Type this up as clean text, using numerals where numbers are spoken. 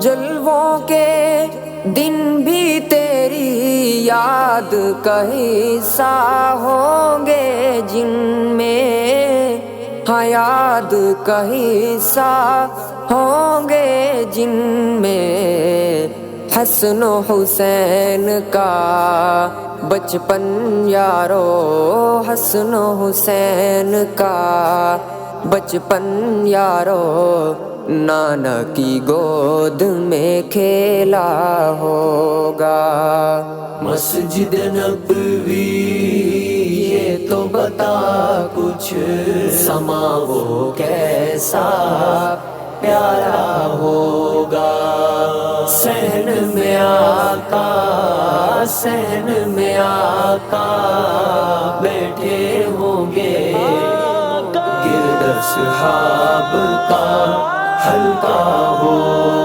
جلووں کے دن بھی تیری یاد کا حصہ ہوں گے جن میں، ہاں یاد کا حصہ ہوں گے جن میں، حسن و حسین کا بچپن یارو، حسن و حسین کا بچپن یارو، نانا کی گود میں کھیلا ہوگا۔ مسجد نبوی یہ تو بتا کچھ، سما وہ کیسا پیارا ہوگا۔ صحن میں آقا، صحن میں آقا بیٹھے ہوں گے، گرد اصحاب کا حلقہ ہو۔